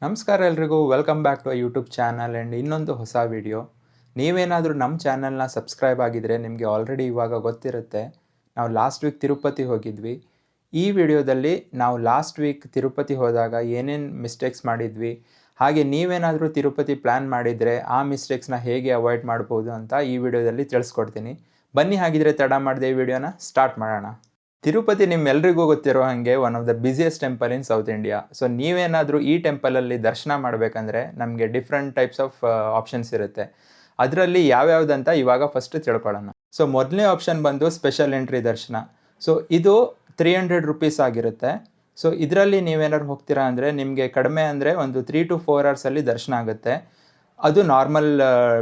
ನಮಸ್ಕಾರ ಎಲ್ರಿಗೂ, welcome back to YouTube channel and ಇನ್ನೊಂದು ಹೊಸ ವಿಡಿಯೋ. ನೀವೇನಾದರೂ ನಮ್ಮ ಚಾನಲ್ನ ಸಬ್ಸ್ಕ್ರೈಬ್ ಆಗಿದ್ದರೆ ನಿಮಗೆ ಆಲ್ರೆಡಿ ಇವಾಗ ಗೊತ್ತಿರುತ್ತೆ. ನಾವು ಲಾಸ್ಟ್ ವೀಕ್ ತಿರುಪತಿ ಹೋಗಿದ್ವಿ. ಈ ವಿಡಿಯೋದಲ್ಲಿ ನಾವು ಲಾಸ್ಟ್ ವೀಕ್ ತಿರುಪತಿ ಹೋದಾಗ ಏನೇನು ಮಿಸ್ಟೇಕ್ಸ್ ಮಾಡಿದ್ವಿ, ಹಾಗೆ ನೀವೇನಾದರೂ ತಿರುಪತಿ ಪ್ಲ್ಯಾನ್ ಮಾಡಿದರೆ ಆ ಮಿಸ್ಟೇಕ್ಸ್ನ ಹೇಗೆ ಅವಾಯ್ಡ್ ಮಾಡ್ಬೋದು ಅಂತ ಈ ವಿಡಿಯೋದಲ್ಲಿ ತಿಳಿಸ್ಕೊಡ್ತೀನಿ. ಬನ್ನಿ, ಹಾಗಿದ್ರೆ ತಡ ಮಾಡದೆ ಈ ವಿಡಿಯೋನ ಸ್ಟಾರ್ಟ್ ಮಾಡೋಣ. ತಿರುಪತಿ ನಿಮ್ಮೆಲ್ರಿಗೂ ಗೊತ್ತಿರೋ ಹಾಗೆ one of the busiest temple in south India. So ನೀವೇನಾದರೂ ಈ ಟೆಂಪಲಲ್ಲಿ ದರ್ಶನ ಮಾಡಬೇಕಂದ್ರೆ ನಮಗೆ ಡಿಫ್ರೆಂಟ್ ಟೈಪ್ಸ್ ಆಫ್ ಆಪ್ಷನ್ಸ್ ಇರುತ್ತೆ. ಅದರಲ್ಲಿ ಯಾವ್ಯಾವುದಂತ ಇವಾಗ ಫಸ್ಟ್ ತಿಳ್ಕೊಳ್ಳೋಣ. ಸೊ ಮೊದಲನೇ ಆಪ್ಷನ್ ಬಂದು ಸ್ಪೆಷಲ್ ಎಂಟ್ರಿ ದರ್ಶನ. ಸೊ ಇದು 300 ರುಪೀಸ್ ಆಗಿರುತ್ತೆ. ಸೊ ಇದರಲ್ಲಿ ನೀವೇನಾದ್ರು ಹೋಗ್ತೀರಾ ಅಂದರೆ ನಿಮಗೆ ಕಡಿಮೆ ಅಂದರೆ ಒಂದು 3 to 4 ಅವರ್ಸಲ್ಲಿ ದರ್ಶನ ಆಗುತ್ತೆ. ಅದು ನಾರ್ಮಲ್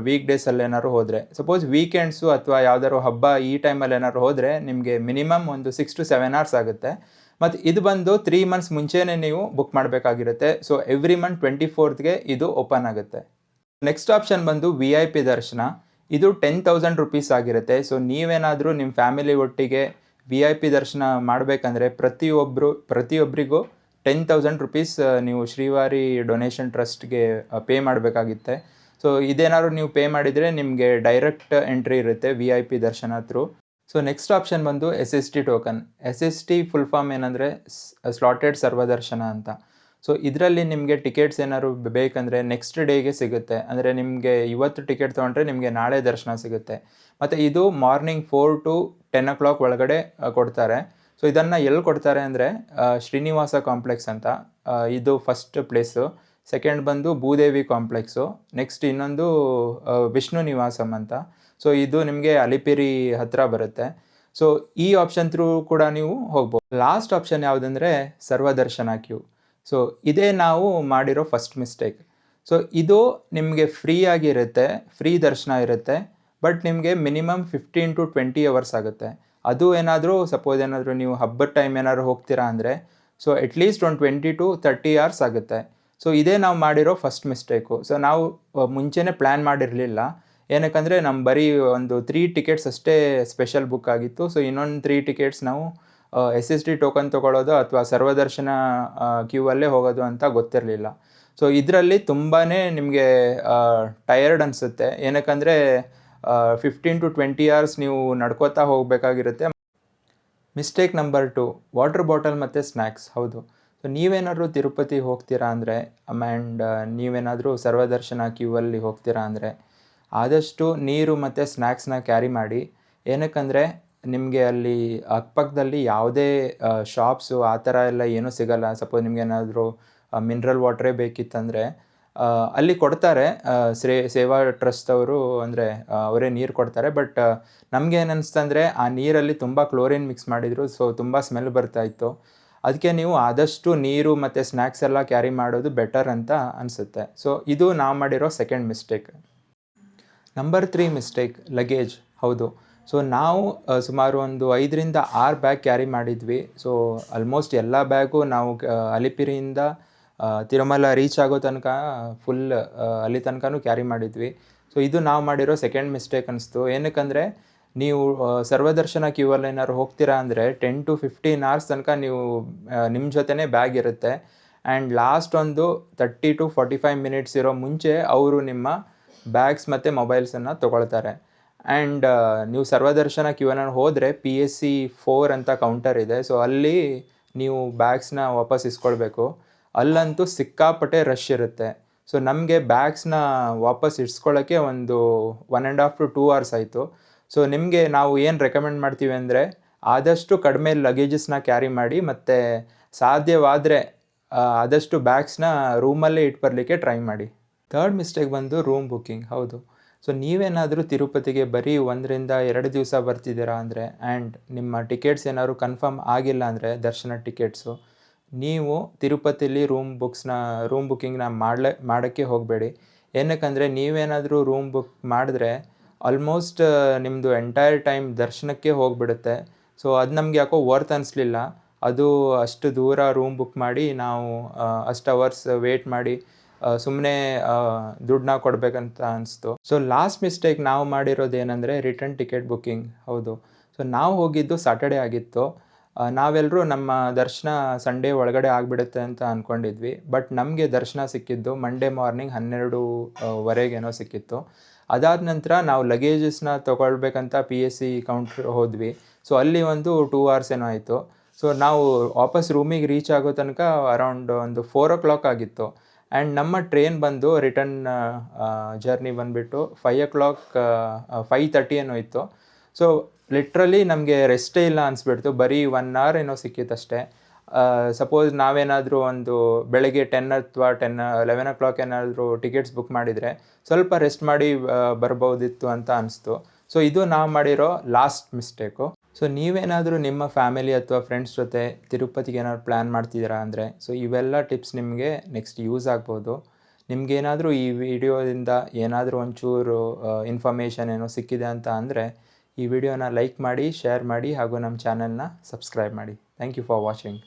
ವೀಕ್ ಡೇಸಲ್ಲಿ ಏನಾದ್ರು ಹೋದರೆ. ಸಪೋಸ್ ವೀಕೆಂಡ್ಸು ಅಥವಾ ಯಾವ್ದಾದ್ರು ಹಬ್ಬ ಈ ಟೈಮಲ್ಲಿ ಏನಾದ್ರು ಹೋದರೆ ನಿಮಗೆ ಮಿನಿಮಮ್ ಒಂದು 6 to 7 ಅವರ್ಸ್ ಆಗುತ್ತೆ. ಮತ್ತು ಇದು ಬಂದು 3 ಮಂತ್ಸ್ ಮುಂಚೆನೇ ನೀವು ಬುಕ್ ಮಾಡಬೇಕಾಗಿರುತ್ತೆ. ಸೊ ಎವ್ರಿ ಮಂತ್ 24th ಇದು ಓಪನ್ ಆಗುತ್ತೆ. ನೆಕ್ಸ್ಟ್ ಆಪ್ಷನ್ ಬಂದು VIP ದರ್ಶನ. ಇದು 10,000 ರುಪೀಸ್ ಆಗಿರುತ್ತೆ. ಸೊ ನೀವೇನಾದರೂ ನಿಮ್ಮ ಫ್ಯಾಮಿಲಿ ಒಟ್ಟಿಗೆ VIP ದರ್ಶನ ಮಾಡಬೇಕಂದ್ರೆ ಪ್ರತಿಯೊಬ್ಬರಿಗೂ 10,000 ರುಪೀಸ್ ನೀವು ಶ್ರೀವಾರಿ ಡೊನೇಷನ್ ಟ್ರಸ್ಟ್ಗೆ ಪೇ ಮಾಡಬೇಕಾಗುತ್ತೆ. ಸೊ ಇದೇನಾದ್ರು ನೀವು ಪೇ ಮಾಡಿದರೆ ನಿಮಗೆ ಡೈರೆಕ್ಟ್ ಎಂಟ್ರಿ ಇರುತ್ತೆ VIP darshan through. So next option ಬಂದು SST token. SST full form ಏನಂದರೆ ಸ್ಲಾಟೆಡ್ ಸರ್ವದರ್ಶನ ಅಂತ. ಸೊ ಇದರಲ್ಲಿ ನಿಮಗೆ ಟಿಕೆಟ್ಸ್ ಏನಾದ್ರು ಬೇಕಂದರೆ ನೆಕ್ಸ್ಟ್ ಡೇಗೆ ಸಿಗುತ್ತೆ. ಅಂದರೆ ನಿಮಗೆ ಇವತ್ತು ಟಿಕೆಟ್ ತೊಗೊಂಡ್ರೆ ನಿಮಗೆ ನಾಳೆ ದರ್ಶನ ಸಿಗುತ್ತೆ. ಮತ್ತು ಇದು ಮಾರ್ನಿಂಗ್ 4 to 10 o'clock ಒಳಗಡೆ ಕೊಡ್ತಾರೆ. ಸೊ ಇದನ್ನು ಎಲ್ಲಿ ಕೊಡ್ತಾರೆ ಅಂದರೆ ಶ್ರೀನಿವಾಸ ಕಾಂಪ್ಲೆಕ್ಸ್ ಅಂತ, ಇದು ಫಸ್ಟ್ ಪ್ಲೇಸು. ಸೆಕೆಂಡ್ ಬಂದು ಭೂದೇವಿ ಕಾಂಪ್ಲೆಕ್ಸು. ನೆಕ್ಸ್ಟ್ ಇನ್ನೊಂದು ವಿಷ್ಣು ನಿವಾಸಂ ಅಂತ. ಸೊ ಇದು ನಿಮಗೆ ಅಲಿಪಿರಿ ಹತ್ತಿರ ಬರುತ್ತೆ. ಸೊ ಈ ಆಪ್ಷನ್ ಥ್ರೂ ಕೂಡ ನೀವು ಹೋಗ್ಬೋದು. ಲಾಸ್ಟ್ ಆಪ್ಷನ್ ಯಾವುದಂದರೆ ಸರ್ವದರ್ಶನ ಕ್ಯೂ. ಸೊ ಇದೇ ನಾವು ಮಾಡಿರೋ ಫಸ್ಟ್ ಮಿಸ್ಟೇಕ್. ಸೊ ಇದು ನಿಮಗೆ ಫ್ರೀ ಆಗಿರುತ್ತೆ, ಫ್ರೀ ದರ್ಶನ ಇರುತ್ತೆ. ಬಟ್ ನಿಮಗೆ ಮಿನಿಮಮ್ 15 to 20 ಅವರ್ಸ್ ಆಗುತ್ತೆ. ಅದು ಏನಾದರೂ ಸಪೋಸ್ ಏನಾದರೂ ನೀವು ಹಬ್ಬದ ಟೈಮ್ ಏನಾದ್ರು ಹೋಗ್ತೀರಾ ಅಂದರೆ ಸೊ ಅಟ್ಲೀಸ್ಟ್ ಒಂದು 20 to 30 ಅವರ್ಸ್ ಆಗುತ್ತೆ. ಸೊ ಇದೇ ನಾವು ಮಾಡಿರೋ ಫಸ್ಟ್ ಮಿಸ್ಟೇಕು. ಸೊ ನಾವು ಮುಂಚೆನೇ ಪ್ಲ್ಯಾನ್ ಮಾಡಿರಲಿಲ್ಲ. ಏನಕ್ಕಂದರೆ ನಮ್ಮ ಬರೀ ಒಂದು 3 ಟಿಕೆಟ್ಸ್ ಅಷ್ಟೇ ಸ್ಪೆಷಲ್ ಬುಕ್ ಆಗಿತ್ತು. ಸೊ ಇನ್ನೊಂದು 3 ಟಿಕೆಟ್ಸ್ ನಾವು SST ಟೋಕನ್ ತೊಗೊಳ್ಳೋದು ಅಥವಾ ಸರ್ವದರ್ಶನ ಕ್ಯೂ ಅಲ್ಲೇ ಹೋಗೋದು ಅಂತ ಗೊತ್ತಿರಲಿಲ್ಲ. ಸೊ ಇದರಲ್ಲಿ ತುಂಬಾ ನಿಮಗೆ ಟಯರ್ಡ್ ಅನಿಸುತ್ತೆ. ಏನಕ್ಕಂದರೆ 15 to 20 ಅವರ್ಸ್ ನೀವು ನಡ್ಕೋತಾ ಹೋಗಬೇಕಾಗಿರುತ್ತೆ. ಮಿಸ್ಟೇಕ್ ನಂಬರ್ 2, ವಾಟರ್ ಬಾಟಲ್ ಮತ್ತು ಸ್ನ್ಯಾಕ್ಸ್. ಹೌದು, ಸೊ ನೀವೇನಾದರೂ ತಿರುಪತಿ ಹೋಗ್ತೀರಾ ಅಂದರೆ ಆ್ಯಂಡ್ ನೀವೇನಾದರೂ ಸರ್ವದರ್ಶನ ಕ್ಯೂವಲ್ಲಿ ಹೋಗ್ತೀರಾ ಅಂದರೆ ಆದಷ್ಟು ನೀರು ಮತ್ತು ಸ್ನ್ಯಾಕ್ಸ್ನ ಕ್ಯಾರಿ ಮಾಡಿ. ಏನಕ್ಕಂದರೆ ನಿಮಗೆ ಅಲ್ಲಿ ಅಕ್ಕಪಕ್ಕದಲ್ಲಿ ಯಾವುದೇ ಶಾಪ್ಸು ಆ ಥರ ಎಲ್ಲ ಏನೂ ಸಿಗಲ್ಲ. ಸಪೋಸ್ ನಿಮಗೇನಾದರೂ ಮಿನರಲ್ ವಾಟ್ರೇ ಬೇಕಿತ್ತಂದರೆ ಅಲ್ಲಿ ಕೊಡ್ತಾರೆ. ಸೇವಾ ಟ್ರಸ್ಟ್ ಅವರು, ಅಂದರೆ ಅವರೇ ನೀರು ಕೊಡ್ತಾರೆ. ಬಟ್ ನಮಗೇನು ಅನ್ನಿಸ್ತಂದರೆ ಆ ನೀರಲ್ಲಿ ತುಂಬ ಕ್ಲೋರಿನ್ ಮಿಕ್ಸ್ ಮಾಡಿದರು. ಸೊ ತುಂಬ ಸ್ಮೆಲ್ ಬರ್ತಾಯಿತ್ತು. ಅದಕ್ಕೆ ನೀವು ಆದಷ್ಟು ನೀರು ಮತ್ತು ಸ್ನ್ಯಾಕ್ಸ್ ಎಲ್ಲ ಕ್ಯಾರಿ ಮಾಡೋದು ಬೆಟರ್ ಅಂತ ಅನಿಸುತ್ತೆ. ಸೊ ಇದು ನಾವು ಮಾಡಿರೋ second mistake. Number 3 mistake, luggage. ಹೌದು, ಸೊ ನಾವು ಸುಮಾರು ಒಂದು 5 to 6 ಬ್ಯಾಗ್ ಕ್ಯಾರಿ ಮಾಡಿದ್ವಿ. ಸೊ ಆಲ್ಮೋಸ್ಟ್ ಎಲ್ಲ ಬ್ಯಾಗು ನಾವು ಅಲಿಪಿರಿಯಿಂದ ತಿರುಮಲ ರೀಚ್ ಆಗೋ ತನಕ ಫುಲ್ ಅಲ್ಲಿ ತನಕನೂ ಕ್ಯಾರಿ ಮಾಡಿದ್ವಿ. ಸೊ ಇದು ನಾವು ಮಾಡಿರೋ ಸೆಕೆಂಡ್ ಮಿಸ್ಟೇಕ್ ಅನಿಸ್ತು. ಏನಕ್ಕಂದರೆ ನೀವು ಸರ್ವದರ್ಶನ ಕ್ಯೂವಲ್ಲಿ ಏನಾದ್ರು ಹೋಗ್ತೀರಾ ಅಂದರೆ 10 to 15 ಅವರ್ಸ್ ತನಕ ನೀವು ನಿಮ್ಮ ಜೊತೆನೇ ಬ್ಯಾಗ್ ಇರುತ್ತೆ. ಆ್ಯಂಡ್ ಲಾಸ್ಟ್ ಒಂದು 30 to 45 ಮಿನಿಟ್ಸ್ ಇರೋ ಮುಂಚೆ ಅವರು ನಿಮ್ಮ ಬ್ಯಾಗ್ಸ್ ಮತ್ತು ಮೊಬೈಲ್ಸನ್ನು ತೊಗೊಳ್ತಾರೆ. ಆ್ಯಂಡ್ ನೀವು ಸರ್ವದರ್ಶನ ಕ್ಯೂವನ್ನು ಹೋದರೆ PSC 4 ಅಂತ ಕೌಂಟರ್ ಇದೆ. ಸೊ ಅಲ್ಲಿ ನೀವು ಬ್ಯಾಗ್ಸ್ನ ವಾಪಸ್ ಇಸ್ಕೊಳ್ಬೇಕು. ಅಲ್ಲಂತೂ ಸಿಕ್ಕಾಪಟ್ಟೆ ರಶ್ ಇರುತ್ತೆ. ಸೊ ನಮಗೆ ಬ್ಯಾಗ್ಸ್ನ ವಾಪಸ್ ಇಡ್ಸ್ಕೊಳ್ಳೋಕ್ಕೆ ಒಂದು 1.5 to 2 ಅವರ್ಸ್ ಆಯಿತು. ಸೊ ನಿಮಗೆ ನಾವು ಏನು ರೆಕಮೆಂಡ್ ಮಾಡ್ತೀವಿ ಅಂದರೆ ಆದಷ್ಟು ಕಡಿಮೆ ಲಗೇಜಸ್ನ ಕ್ಯಾರಿ ಮಾಡಿ, ಮತ್ತು ಸಾಧ್ಯವಾದರೆ ಆದಷ್ಟು ಬ್ಯಾಗ್ಸ್ನ ರೂಮಲ್ಲೇ ಇಟ್ಟು ಬರಲಿಕ್ಕೆ ಟ್ರೈ ಮಾಡಿ. ಥರ್ಡ್ ಮಿಸ್ಟೇಕ್ ಬಂದು ರೂಮ್ ಬುಕ್ಕಿಂಗ್. ಹೌದು, ಸೊ ನೀವೇನಾದರೂ ತಿರುಪತಿಗೆ ಬರೀ 1 to 2 ದಿವಸ ಬರ್ತಿದ್ದೀರಾ ಅಂದರೆ ಆ್ಯಂಡ್ ನಿಮ್ಮ ಟಿಕೆಟ್ಸ್ ಏನಾದ್ರು ಕನ್ಫರ್ಮ್ ಆಗಿಲ್ಲ ಅಂದರೆ ದರ್ಶನ ಟಿಕೆಟ್ಸು, ನೀವು ತಿರುಪತಿಲಿ ರೂಮ್ ಬುಕ್ಕಿಂಗ್ನ ಮಾಡೋಕ್ಕೆ ಹೋಗಬೇಡಿ. ಏನಕ್ಕಂದರೆ ನೀವೇನಾದರೂ ರೂಮ್ ಬುಕ್ ಮಾಡಿದ್ರೆ ಆಲ್ಮೋಸ್ಟ್ ನಿಮ್ಮದು ಎಂಟೈರ್ ಟೈಮ್ ದರ್ಶನಕ್ಕೆ ಹೋಗಿಬಿಡುತ್ತೆ. ಸೊ ಅದು ನಮಗೆ ಯಾಕೋ ವರ್ತ್ ಅನಿಸ್ಲಿಲ್ಲ. ಅದು ಅಷ್ಟು ದೂರ ರೂಮ್ ಬುಕ್ ಮಾಡಿ ನಾವು ಅಷ್ಟು ಅವರ್ಸ್ ವೇಟ್ ಮಾಡಿ ಸುಮ್ಮನೆ ದುಡ್ಡನ್ನ ಕೊಡಬೇಕಂತ ಅನಿಸ್ತು. ಸೊ ಲಾಸ್ಟ್ ಮಿಸ್ಟೇಕ್ ನಾವು ಮಾಡಿರೋದು ಏನಂದರೆ ರಿಟರ್ನ್ ಟಿಕೆಟ್ ಬುಕ್ಕಿಂಗ್. ಹೌದು, ಸೊ ನಾವು ಹೋಗಿದ್ದು ಸಾಟರ್ಡೆ ಆಗಿತ್ತು. ನಾವೆಲ್ಲರೂ ನಮ್ಮ ದರ್ಶನ ಸಂಡೇ ಒಳಗಡೆ ಆಗಿಬಿಡುತ್ತೆ ಅಂತ ಅಂದ್ಕೊಂಡಿದ್ವಿ. ಬಟ್ ನಮಗೆ ದರ್ಶನ ಸಿಕ್ಕಿದ್ದು ಮಂಡೇ ಮಾರ್ನಿಂಗ್ 12 ವರೆಗೇನೋ ಸಿಕ್ಕಿತ್ತು. ಅದಾದ ನಂತರ ನಾವು ಲಗೇಜಸ್ನ ತೊಗೊಳ್ಬೇಕಂತ PSC ಕೌಂಟ್ರ್ ಹೋದ್ವಿ. ಸೊ ಅಲ್ಲಿ ಒಂದು 2 ಅವರ್ಸ್ ಏನೋ ಆಯಿತು. ಸೊ ನಾವು ವಾಪಸ್ ರೂಮಿಗೆ ರೀಚ್ ಆಗೋ ತನಕ ಅರೌಂಡ್ ಒಂದು 4 ಆಗಿತ್ತು. ಆ್ಯಂಡ್ ನಮ್ಮ ಟ್ರೈನ್ ಬಂದು ರಿಟರ್ನ್ ಜರ್ನಿ ಬಂದುಬಿಟ್ಟು 5:30 ಏನೋ ಇತ್ತು. ಸೊ ಲಿಟ್ರಲಿ ನಮಗೆ ರೆಸ್ಟೇ ಇಲ್ಲ ಅನಿಸ್ಬಿಡ್ತು. ಬರೀ 1 ಅವರ್ ಏನೋ ಸಿಕ್ಕಿತ್ತಷ್ಟೇ. ಸಪೋಸ್ ನಾವೇನಾದರೂ ಒಂದು ಬೆಳಗ್ಗೆ 10 ಅಥವಾ 11 ಏನಾದರೂ ಟಿಕೆಟ್ಸ್ ಬುಕ್ ಮಾಡಿದರೆ ಸ್ವಲ್ಪ ರೆಸ್ಟ್ ಮಾಡಿ ಬರ್ಬೋದಿತ್ತು ಅಂತ ಅನಿಸ್ತು. ಸೊ ಇದು ನಾವು ಮಾಡಿರೋ ಲಾಸ್ಟ್ ಮಿಸ್ಟೇಕು. ಸೊ ನೀವೇನಾದರೂ ನಿಮ್ಮ ಫ್ಯಾಮಿಲಿ ಅಥವಾ ಫ್ರೆಂಡ್ಸ್ ಜೊತೆ ತಿರುಪತಿಗೆ ಏನಾದ್ರು ಪ್ಲ್ಯಾನ್ ಮಾಡ್ತಿದ್ದೀರಾ ಅಂದರೆ ಸೊ ಇವೆಲ್ಲ ಟಿಪ್ಸ್ ನಿಮಗೆ ನೆಕ್ಸ್ಟ್ ಯೂಸ್ ಆಗ್ಬೋದು. ನಿಮಗೇನಾದರೂ ಈ ವಿಡಿಯೋದಿಂದ ಏನಾದರೂ ಒಂಚೂರು ಇನ್ಫಾರ್ಮೇಷನ್ ಏನೋ ಸಿಕ್ಕಿದೆ ಅಂತ ಅಂದರೆ ಈ ವಿಡಿಯೋನ ಲೈಕ್ ಮಾಡಿ, ಶೇರ್ ಮಾಡಿ ಹಾಗೂ ನಮ್ಮ ಚಾನಲ್ನ ಸಬ್ಸ್ಕ್ರೈಬ್ ಮಾಡಿ. Thank you for watching.